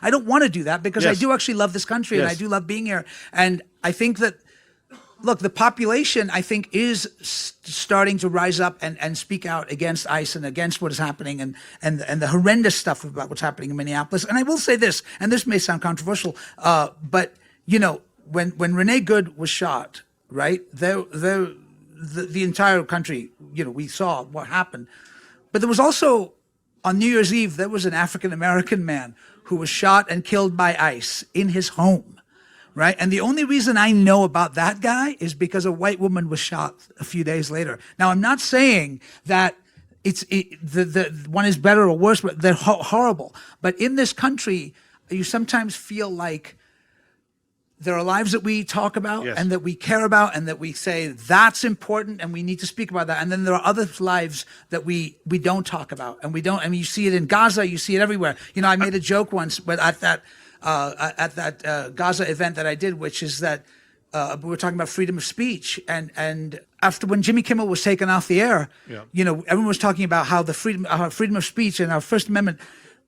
I don't want to do that because I Yes. do actually love this country and I Yes. do love being here. And I think that, look, the population, I think, is starting to rise up and speak out against ICE and against what is happening and the horrendous stuff about what's happening in Minneapolis. And I will say this, and this may sound controversial, but, you know, when Renee Good was shot, right, the entire country, you know, we saw what happened. But there was also, on New Year's Eve, there was an African-American man who was shot and killed by ICE in his home, right? And the only reason I know about that guy is because a white woman was shot a few days later. Now, I'm not saying that the one is better or worse, but they're horrible. But in this country, you sometimes feel like there are lives that we talk about Yes. and that we care about and that we say that's important and we need to speak about that. And then there are other lives that we don't talk about and we don't. I mean, you see it in Gaza, you see it everywhere. You know, I made a joke once, but at that Gaza event that I did, which is that we were talking about freedom of speech, and after when Jimmy Kimmel was taken off the air, Yeah. you know, everyone was talking about how our freedom of speech and our First Amendment.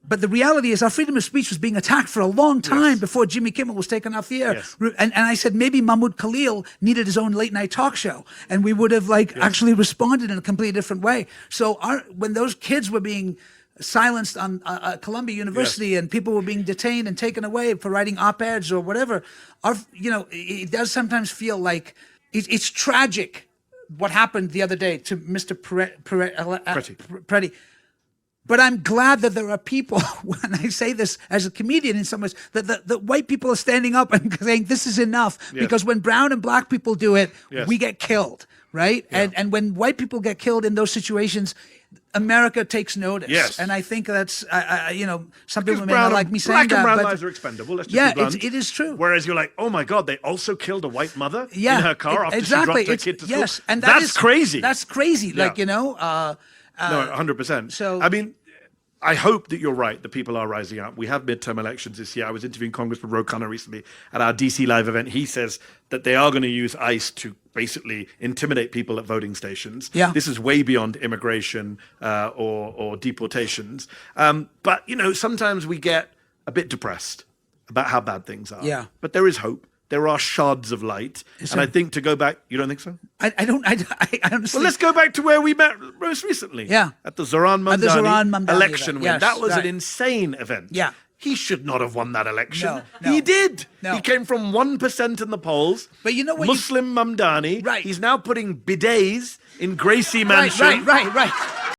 But the reality is our freedom of speech was being attacked for a long time before Jimmy Kimmel was taken off the air. Yes. And I said, maybe Mahmoud Khalil needed his own late night talk show and we would have actually responded in a completely different way. So when those kids were being silenced on Columbia University and people were being detained and taken away for writing op-eds or whatever, it does sometimes feel like it's tragic what happened the other day to Mr. Peretti. But I'm glad that there are people, when I say this as a comedian in some ways, that white people are standing up and saying this is enough. Yes. Because when brown and black people do it, Yes. we get killed, right? Yeah. And when white people get killed in those situations, America takes notice. Yes. And I think that's, you know, some Because people may not like me saying black and that. brown But lives are expendable. Let's just yeah, be blunt. it is true. Whereas you're like, oh my God, they also killed a white mother Yeah, in her car after exactly. she dropped her kid to school. Yes, and that's crazy. That's crazy. Yeah. Like, you know. No, 100%. so- I mean, I hope that you're right, that people are rising up. We have midterm elections this year. I was interviewing Congressman Ro Khanna recently at our DC Live event. He says that they are going to use ICE to basically intimidate people at voting stations. Yeah. This is way beyond immigration or deportations. But, you know, sometimes we get a bit depressed about how bad things are. Yeah. But there is hope. There are shards of light. And I think to go back, you don't think so? I honestly. Well, let's go back to where we met most recently. Yeah. At the Zoran At the Zoran Mamdani Mamdani election event. win. Yes, That was right. an insane event. Yeah. He should not have won that election. No. He did. No. He came from 1% in the polls. But you know what? Muslim Mamdani. Right. He's now putting bidets in Gracie Mansion. Right.